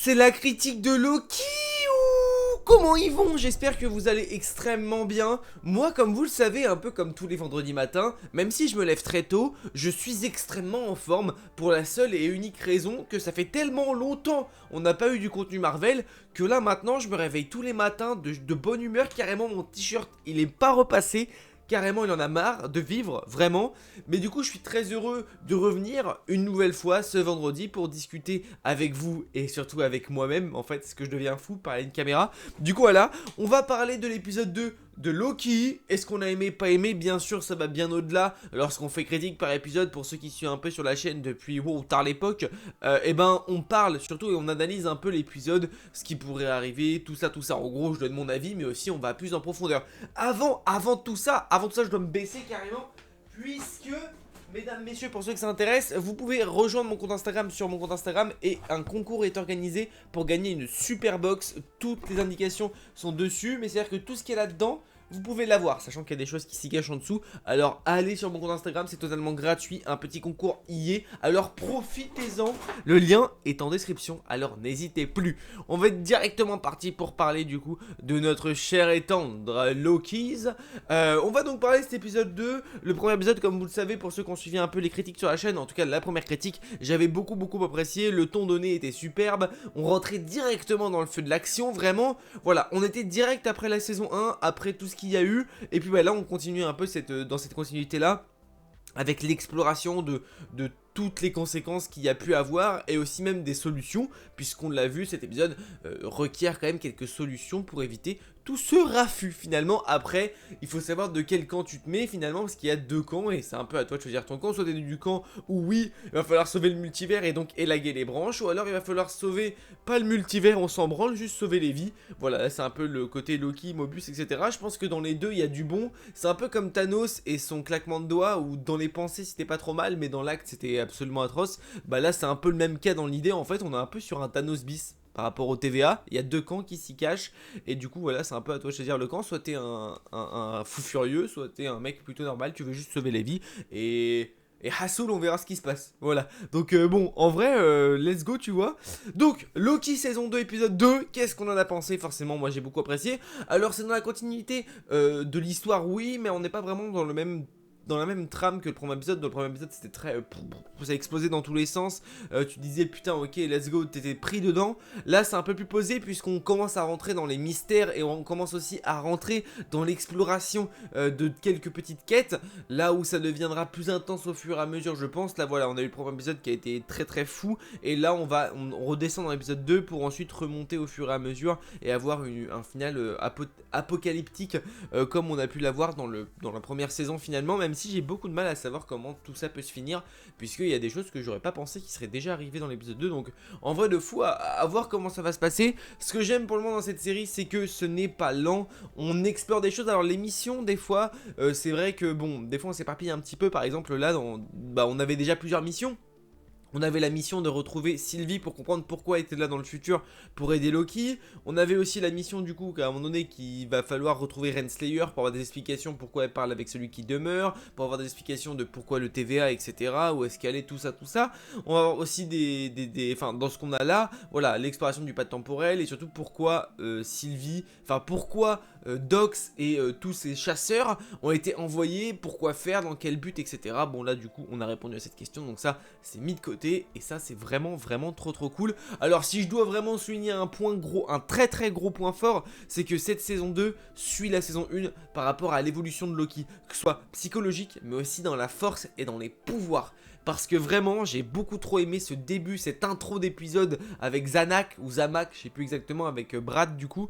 C'est la critique de Loki ou comment ils vont? J'espère que vous allez extrêmement bien. Moi, comme vous le savez, un peu comme tous les vendredis matins, même si je me lève très tôt, je suis extrêmement en forme pour la seule et unique raison que ça fait tellement longtemps on n'a pas eu du contenu Marvel que là maintenant je me réveille tous les matins de bonne humeur. Carrément mon t-shirt il est pas repassé. Carrément, il en a marre de vivre, vraiment. Mais du coup, je suis très heureux de revenir une nouvelle fois ce vendredi pour discuter avec vous et surtout avec moi-même. En fait, parce que je deviens fou par une caméra. Du coup, voilà, on va parler de l'épisode 2 de Loki. Est-ce qu'on a aimé, pas aimé? Bien sûr, ça va bien au-delà. Lorsqu'on fait critique par épisode, pour ceux qui suivent un peu sur la chaîne depuis tard l'époque, eh ben, on parle surtout et on analyse un peu l'épisode, ce qui pourrait arriver, tout ça, tout ça. En gros, je donne mon avis, mais aussi on va plus en profondeur. Avant tout ça, je dois me baisser carrément, puisque, mesdames, messieurs, pour ceux que ça intéresse, vous pouvez rejoindre mon compte Instagram sur mon compte Instagram et un concours est organisé pour gagner une super box. Toutes les indications sont dessus, mais c'est-à-dire que tout ce qui est là-dedans, vous pouvez l'avoir, sachant qu'il y a des choses qui s'y cachent en dessous. Alors allez sur mon compte Instagram, c'est totalement gratuit, un petit concours y est. Alors profitez-en, le lien est en description, alors n'hésitez plus. On va être directement parti pour parler du coup de notre cher et tendre Loki's. On va donc parler de cet épisode 2. Le premier épisode, comme vous le savez, pour ceux qui ont suivi un peu les critiques sur la chaîne, en tout cas la première critique, j'avais beaucoup apprécié. Le ton donné était superbe, on rentrait directement dans le feu de l'action, vraiment. Voilà, on était direct après la saison 1, après tout ce qu'il y a eu, et puis bah, là on continue un peu dans cette continuité là avec l'exploration de toutes les conséquences qu'il y a pu avoir et aussi même des solutions, puisqu'on l'a vu, cet épisode requiert quand même quelques solutions pour éviter tout ce raffut finalement. Après, il faut savoir de quel camp tu te mets finalement, parce qu'il y a deux camps et c'est un peu à toi de choisir ton camp. Soit tu es du camp où oui, il va falloir sauver le multivers et donc élaguer les branches, ou alors il va falloir sauver pas le multivers, on s'en branle, juste sauver les vies. Voilà, c'est un peu le côté Loki, Mobius, etc. Je pense que dans les deux, il y a du bon. C'est un peu comme Thanos et son claquement de doigts, où dans les pensées c'était pas trop mal, mais dans l'acte c'était absolument atroce. Bah là c'est un peu le même cas dans l'idée, en fait on est un peu sur un Thanos bis par rapport au TVA, il y a deux camps qui s'y cachent, et du coup voilà c'est un peu à toi de choisir le camp, soit t'es un fou furieux, soit t'es un mec plutôt normal, tu veux juste sauver les vies, et Hassoul, on verra ce qui se passe. Voilà. Donc bon, en vrai, let's go, tu vois. Donc, Loki saison 2, épisode 2, qu'est-ce qu'on en a pensé? Forcément, moi j'ai beaucoup apprécié. Alors, c'est dans la continuité de l'histoire, oui, mais on n'est pas vraiment dans la même trame que le premier épisode. Dans le premier épisode, c'était très... ça a explosé dans tous les sens. Tu disais, putain, ok, let's go, t'étais pris dedans. Là, c'est un peu plus posé, puisqu'on commence à rentrer dans les mystères et on commence aussi à rentrer dans l'exploration de quelques petites quêtes. Là où ça deviendra plus intense au fur et à mesure, je pense. Là, voilà, on a eu le premier épisode qui a été très fou. Et là, on redescend dans l'épisode 2 pour ensuite remonter au fur et à mesure et avoir un final apocalyptique comme on a pu l'avoir dans la première saison finalement. Même si j'ai beaucoup de mal à savoir comment tout ça peut se finir, puisqu'il y a des choses que j'aurais pas pensé qui seraient déjà arrivées dans l'épisode 2. Donc, en vrai, de fou à voir comment ça va se passer. Ce que j'aime pour le moment dans cette série, c'est que ce n'est pas lent. On explore des choses. Alors, les missions, des fois, c'est vrai que bon, des fois on s'éparpille un petit peu. Par exemple, là, on avait déjà plusieurs missions. On avait la mission de retrouver Sylvie pour comprendre pourquoi elle était là dans le futur pour aider Loki. On avait aussi la mission du coup qu'à un moment donné qu'il va falloir retrouver Renslayer pour avoir des explications pourquoi elle parle avec celui qui demeure, pour avoir des explications de pourquoi le TVA, etc. Où est-ce qu'elle est, tout ça. On va avoir aussi enfin dans ce qu'on a là, voilà, l'exploration du pad temporel et surtout pourquoi Sylvie, enfin pourquoi Dox et tous ces chasseurs ont été envoyés, pourquoi faire, dans quel but, etc. Bon là du coup on a répondu à cette question, donc ça c'est mis de côté. Et ça c'est vraiment trop cool. Alors si je dois vraiment souligner un point gros, un très gros point fort, c'est que cette saison 2 suit la saison 1 par rapport à l'évolution de Loki, que ce soit psychologique mais aussi dans la force et dans les pouvoirs. Parce que vraiment j'ai beaucoup trop aimé ce début, cette intro d'épisode avec Zanak ou Zamak, je sais plus exactement, avec Brad du coup,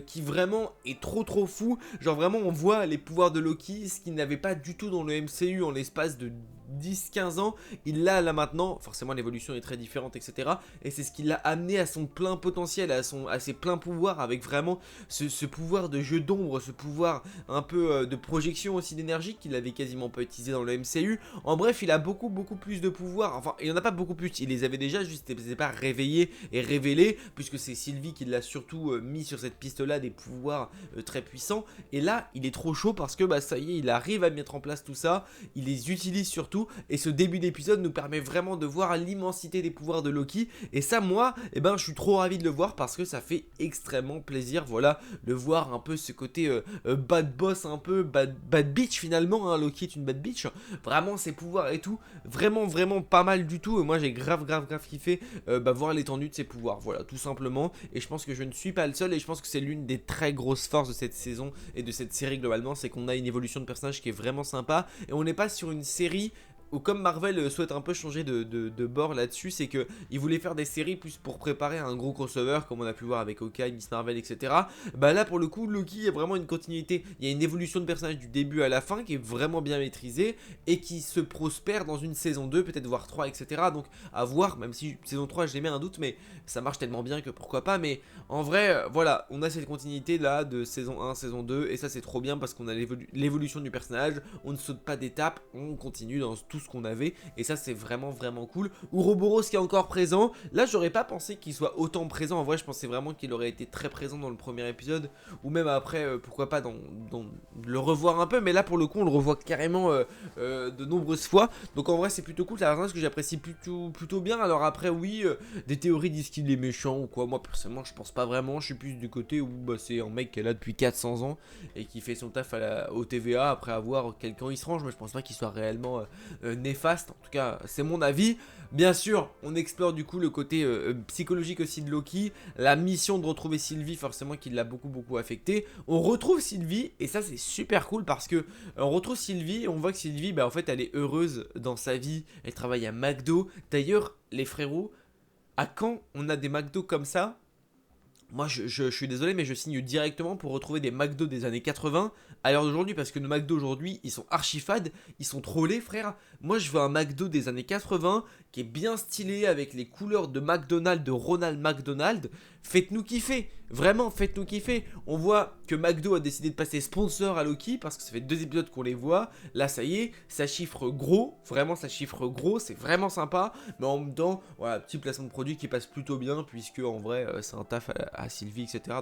qui vraiment est trop fou. Genre vraiment on voit les pouvoirs de Loki, ce qu'il n'avait pas du tout dans le MCU en l'espace de 10-15 ans, il l'a là maintenant, forcément l'évolution est très différente, etc. Et c'est ce qui l'a amené à son plein potentiel, à ses pleins pouvoirs, avec vraiment ce pouvoir de jeu d'ombre, ce pouvoir un peu de projection aussi d'énergie qu'il avait quasiment pas utilisé dans le MCU. En bref, il a beaucoup plus de pouvoirs, enfin il en a pas beaucoup plus, il les avait déjà, juste il n'était pas réveillé et révélé, puisque c'est Sylvie qui l'a surtout mis sur cette piste là, des pouvoirs très puissants. Et là il est trop chaud parce que bah ça y est, il arrive à mettre en place tout ça, il les utilise surtout. surtout, et ce début d'épisode nous permet vraiment de voir l'immensité des pouvoirs de Loki, et ça moi, eh ben je suis trop ravi de le voir parce que ça fait extrêmement plaisir, voilà, de voir un peu ce côté bad boss, un peu bad bitch finalement, hein. Loki est une bad bitch, vraiment ses pouvoirs et tout, vraiment pas mal du tout, et moi j'ai grave kiffé voir l'étendue de ses pouvoirs, voilà, tout simplement, et je pense que je ne suis pas le seul, et je pense que c'est l'une des très grosses forces de cette saison et de cette série globalement, c'est qu'on a une évolution de personnage qui est vraiment sympa, et on n'est pas sur une série ou comme Marvel souhaite un peu changer de bord là-dessus, c'est que ils voulaient faire des séries plus pour préparer un gros crossover, comme on a pu voir avec Hawkeye, Miss Marvel, etc. Bah là, pour le coup, Loki, il y a vraiment une continuité. Il y a une évolution de personnage du début à la fin qui est vraiment bien maîtrisée et qui se prospère dans une saison 2, peut-être voire 3, etc. Donc à voir, même si saison 3, j'ai mis un doute, mais ça marche tellement bien que pourquoi pas. Mais en vrai, voilà, on a cette continuité là de saison 1, saison 2, et ça c'est trop bien parce qu'on a l'évolution du personnage, on ne saute pas d'étape, on continue dans tout ce qu'on avait, et ça c'est vraiment cool. Ouroboros qui est encore présent, là j'aurais pas pensé qu'il soit autant présent, en vrai je pensais vraiment qu'il aurait été très présent dans le premier épisode, ou même après, pourquoi pas dans le revoir un peu, mais là pour le coup on le revoit carrément de nombreuses fois, donc en vrai c'est plutôt cool, c'est un personnage que j'apprécie plutôt bien. Alors après oui, des théories disent qu'il est méchant ou quoi, moi personnellement je pense pas vraiment, je suis plus du côté où bah, c'est un mec qui est là depuis 400 ans et qui fait son taf au TVA après avoir quel camp il se range, mais je pense pas qu'il soit réellement néfaste, en tout cas c'est mon avis. Bien sûr on explore du coup le côté psychologique aussi de Loki, la mission de retrouver Sylvie forcément qui l'a beaucoup affecté. On retrouve Sylvie et ça c'est super cool parce que on retrouve Sylvie et on voit que Sylvie bah en fait elle est heureuse dans sa vie, elle travaille à McDo. D'ailleurs les frérots, à quand on a des McDo comme ça? Moi je suis désolé mais je signe directement pour retrouver des McDo des années 80 à l'heure d'aujourd'hui, parce que nos McDo aujourd'hui ils sont archi fades, ils sont trop laids frère. Moi je veux un McDo des années 80 qui est bien stylé avec les couleurs de McDonald's, de Ronald McDonald. Faites-nous kiffer, vraiment faites-nous kiffer. On voit que McDo a décidé de passer sponsor à Loki parce que ça fait 2 épisodes qu'on les voit. Là ça y est, ça chiffre gros, vraiment ça chiffre gros, c'est vraiment sympa. Mais en même temps, voilà, petit placement de produit qui passe plutôt bien puisque en vrai c'est un taf à Sylvie, etc.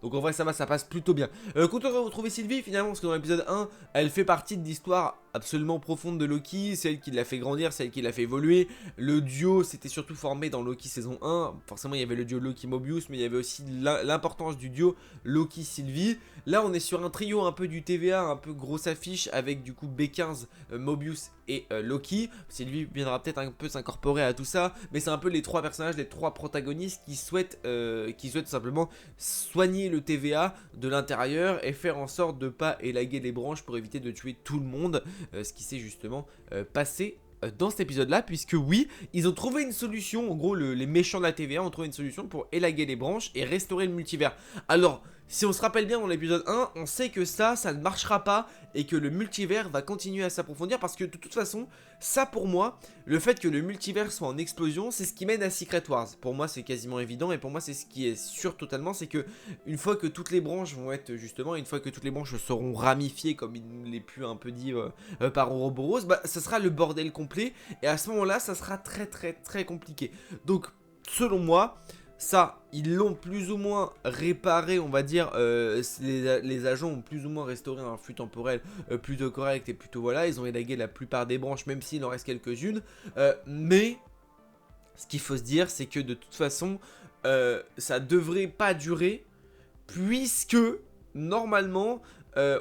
Donc en vrai ça va, ça passe plutôt bien. Quand on va retrouver Sylvie finalement, parce que dans l'épisode 1, elle fait partie de l'histoire absolument profonde de Loki, celle qui l'a fait grandir, celle qui l'a fait évoluer. Le duo s'était surtout formé dans Loki saison 1, forcément il y avait le duo Loki-Mobius, mais il y avait aussi l'importance du duo Loki-Sylvie. Là on est sur un trio un peu du TVA, un peu grosse affiche, avec du coup B15, Mobius et Loki. Sylvie viendra peut-être un peu s'incorporer à tout ça, mais c'est un peu les trois personnages, les trois protagonistes qui souhaitent simplement soigner le TVA de l'intérieur et faire en sorte de pas élaguer les branches pour éviter de tuer tout le monde, ce qui s'est justement passé dans cet épisode là, puisque oui, ils ont trouvé une solution. En gros les méchants de la TVA ont trouvé une solution pour élaguer les branches et restaurer le multivers. Alors si on se rappelle bien dans l'épisode 1, on sait que ça ne marchera pas et que le multivers va continuer à s'approfondir, parce que de toute façon, ça pour moi, le fait que le multivers soit en explosion, c'est ce qui mène à Secret Wars. Pour moi c'est quasiment évident, et pour moi c'est ce qui est sûr totalement, c'est que une fois que toutes les branches vont être justement, une fois que toutes les branches seront ramifiées comme il nous l'est pu un peu dit par Ouroboros, bah ça sera le bordel complet, et à ce moment là ça sera très compliqué. Donc selon moi, ça, ils l'ont plus ou moins réparé, on va dire, les agents ont plus ou moins restauré un flux temporel plutôt correct, et plutôt voilà, ils ont élagué la plupart des branches, même s'il en reste quelques-unes, mais ce qu'il faut se dire, c'est que de toute façon, ça devrait pas durer, puisque normalement,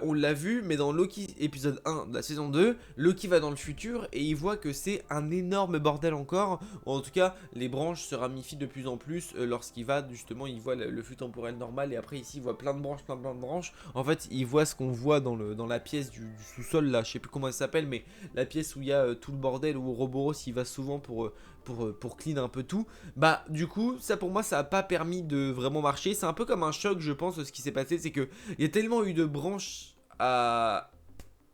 on l'a vu, mais dans Loki épisode 1 de la saison 2, Loki va dans le futur et il voit que c'est un énorme bordel encore. En tout cas, les branches se ramifient de plus en plus lorsqu'il va, justement, il voit le flux temporel normal, et après ici il voit plein de branches, plein de branches. En fait, il voit ce qu'on voit dans la pièce du sous-sol là, je sais plus comment elle s'appelle, mais la pièce où il y a tout le bordel, où Ouroboros il va souvent pour clean un peu tout. Bah du coup ça pour moi ça a pas permis de vraiment marcher. C'est un peu comme un choc, je pense. Ce qui s'est passé, c'est que il y a tellement eu de branches à,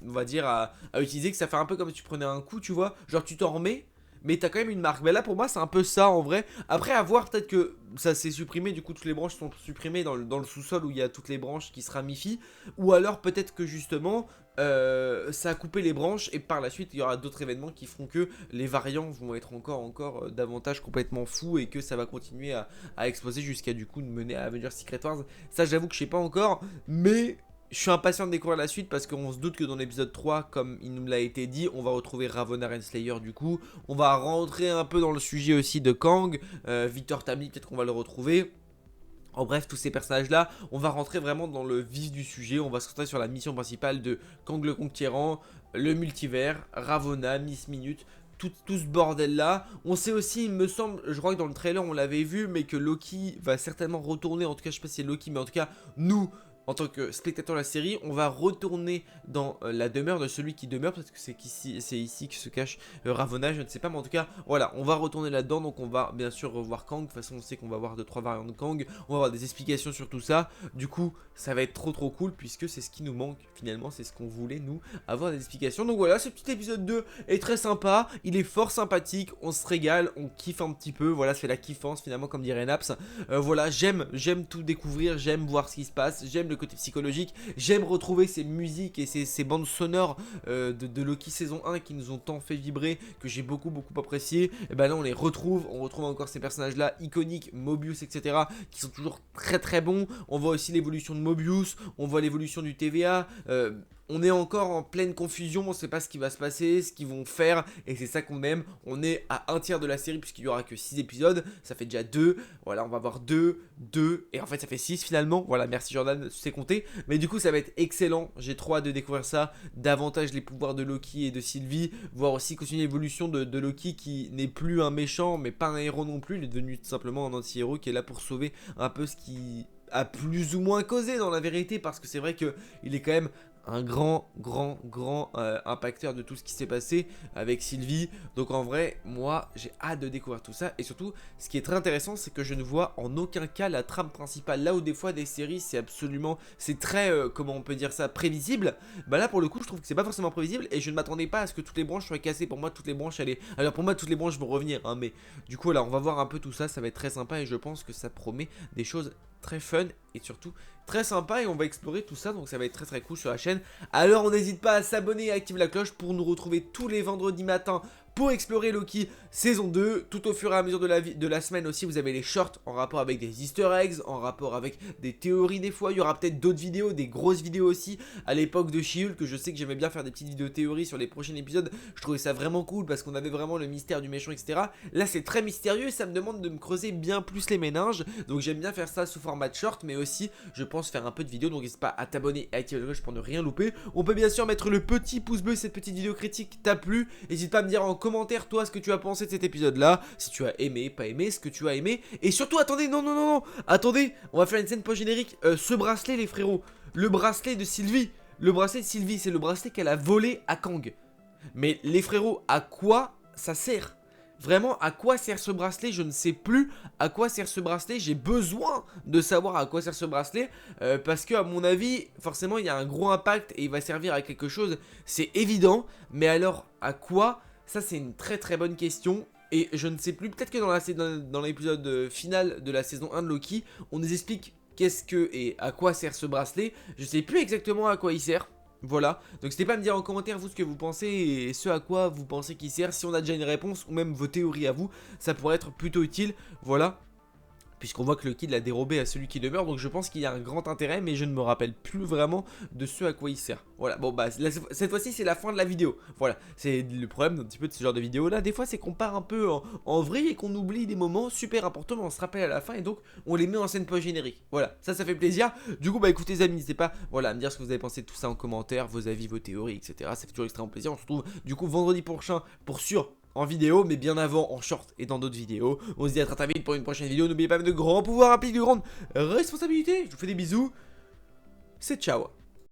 on va dire, à utiliser, que ça fait un peu comme si tu prenais un coup, tu vois, genre tu t'en remets mais t'as quand même une marque. Mais là pour moi c'est un peu ça en vrai. Après à voir, peut-être que ça s'est supprimé, du coup toutes les branches sont supprimées dans le sous-sol où il y a toutes les branches qui se ramifient. Ou alors peut-être que justement ça a coupé les branches, et par la suite il y aura d'autres événements qui feront que les variants vont être encore davantage complètement fous, et que ça va continuer à exploser jusqu'à du coup de mener à Avengers Secret Wars. Ça j'avoue que je sais pas encore, mais je suis impatient de découvrir la suite parce qu'on se doute que dans l'épisode 3, comme il nous l'a été dit, on va retrouver Ravonna Renslayer du coup. On va rentrer un peu dans le sujet aussi de Kang, Victor Tammy, peut-être qu'on va le retrouver. En bref, tous ces personnages-là, on va rentrer vraiment dans le vif du sujet. On va se concentrer sur la mission principale de Kang le Conquérant, le multivers, Ravonna, Miss Minute, tout ce bordel-là. On sait aussi, il me semble, je crois que dans le trailer on l'avait vu, mais que Loki va certainement retourner, en tout cas je sais pas si c'est Loki, mais en tout cas nous, en tant que spectateur de la série, on va retourner dans la demeure de celui qui demeure, parce que c'est ici que se cache Ravonna, je ne sais pas, mais en tout cas, voilà, on va retourner là-dedans, donc on va bien sûr revoir Kang. De toute façon, on sait qu'on va avoir 2-3 variantes de Kang, on va avoir des explications sur tout ça. Du coup, ça va être trop cool, puisque c'est ce qui nous manque finalement, c'est ce qu'on voulait, nous, avoir des explications. Donc voilà, ce petit épisode 2 est très sympa, il est fort sympathique, on se régale, on kiffe un petit peu, voilà, c'est la kiffance finalement, comme dirait Naps. Voilà, j'aime tout découvrir, j'aime voir ce qui se passe, j'aime le côté psychologique, j'aime retrouver ces musiques et ces bandes sonores de Loki saison 1 qui nous ont tant fait vibrer, que j'ai beaucoup apprécié. Et ben là on les retrouve, on retrouve encore ces personnages là iconiques, Mobius etc, qui sont toujours très bons. On voit aussi l'évolution de Mobius, on voit l'évolution du TVA. On est encore en pleine confusion, on ne sait pas ce qui va se passer, ce qu'ils vont faire, et c'est ça qu'on aime. On est à un tiers de la série puisqu'il n'y aura que 6 épisodes, ça fait déjà 2, voilà, on va avoir 2, et en fait ça fait 6 finalement, voilà, merci Jordan, tu sais compter. Mais du coup ça va être excellent, j'ai trop hâte de découvrir ça, davantage les pouvoirs de Loki et de Sylvie, voir aussi continuer l'évolution de Loki qui n'est plus un méchant, mais pas un héros non plus, il est devenu tout simplement un anti-héros qui est là pour sauver un peu ce qui a plus ou moins causé dans la vérité, parce que c'est vrai qu'il est quand même un grand impacteur de tout ce qui s'est passé avec Sylvie. Donc en vrai, moi j'ai hâte de découvrir tout ça. Et surtout, ce qui est très intéressant, c'est que je ne vois en aucun cas la trame principale. Là où des fois des séries, c'est très, comment on peut dire ça, prévisible. Bah là pour le coup, je trouve que c'est pas forcément prévisible. Et je ne m'attendais pas à ce que toutes les branches soient cassées. Pour moi, toutes les branches allaient... Alors pour moi, toutes les branches vont revenir, hein, mais du coup là, on va voir un peu tout ça. Ça va être très sympa et je pense que ça promet des choses très fun et surtout très sympa, et on va explorer tout ça, donc ça va être très cool sur la chaîne. Alors on n'hésite pas à s'abonner et à activer la cloche pour nous retrouver tous les vendredis matins pour explorer Loki saison 2. Tout au fur et à mesure de la semaine aussi, vous avez les shorts en rapport avec des easter eggs, en rapport avec des théories des fois. Il y aura peut-être d'autres vidéos, des grosses vidéos aussi. À l'époque de She-Hulk, que je sais que j'aimais bien faire des petites vidéos théories sur les prochains épisodes. Je trouvais ça vraiment cool parce qu'on avait vraiment le mystère du méchant, etc. Là c'est très mystérieux et ça me demande de me creuser bien plus les méninges. Donc j'aime bien faire ça sous format de short, mais aussi je pense faire un peu de vidéo. Donc n'hésite pas à t'abonner et à activer la cloche pour ne rien louper. On peut bien sûr mettre le petit pouce bleu si cette petite vidéo critique t'a plu. N'hésite pas à me dire en commentaire toi ce que tu as pensé de cet épisode là, si tu as aimé, pas aimé, ce que tu as aimé. Et surtout attendez, non, attendez, on va faire une scène post-générique. Ce bracelet les frérots, le bracelet de Sylvie. Le bracelet de Sylvie, c'est le bracelet qu'elle a volé à Kang. Mais les frérots, à quoi ça sert? Vraiment, à quoi sert ce bracelet? Je ne sais plus à quoi sert ce bracelet. J'ai besoin de savoir à quoi sert ce bracelet. Parce que à mon avis, forcément, il y a un gros impact et il va servir à quelque chose. C'est évident. Mais alors, à quoi? Ça, c'est une très bonne question. Et je ne sais plus, peut-être que dans l'épisode final de la saison 1 de Loki, on nous explique qu'est-ce que et à quoi sert ce bracelet. Je sais plus exactement à quoi il sert. Voilà, donc n'hésitez pas à me dire en commentaire vous ce que vous pensez et ce à quoi vous pensez qu'il sert. Si on a déjà une réponse ou même vos théories à vous, ça pourrait être plutôt utile, voilà. Puisqu'on voit que Loki l'a dérobé à celui qui demeure, donc je pense qu'il y a un grand intérêt, mais je ne me rappelle plus vraiment de ce à quoi il sert. Voilà, bon bah cette fois-ci c'est la fin de la vidéo. Voilà, c'est le problème un petit peu de ce genre de vidéo là. Des fois c'est qu'on part un peu en vrille et qu'on oublie des moments super importants, mais on se rappelle à la fin et donc on les met en scène post-générique. Voilà, ça fait plaisir. Du coup bah écoutez les amis, n'hésitez pas voilà, à me dire ce que vous avez pensé de tout ça en commentaire, vos avis, vos théories, etc. Ça fait toujours extrêmement plaisir. On se retrouve du coup vendredi prochain pour sûr en vidéo, mais bien avant en short et dans d'autres vidéos. On se dit à très vite pour une prochaine vidéo. N'oubliez pas de grands pouvoirs impliquent de grandes responsabilités. Je vous fais des bisous. C'est ciao.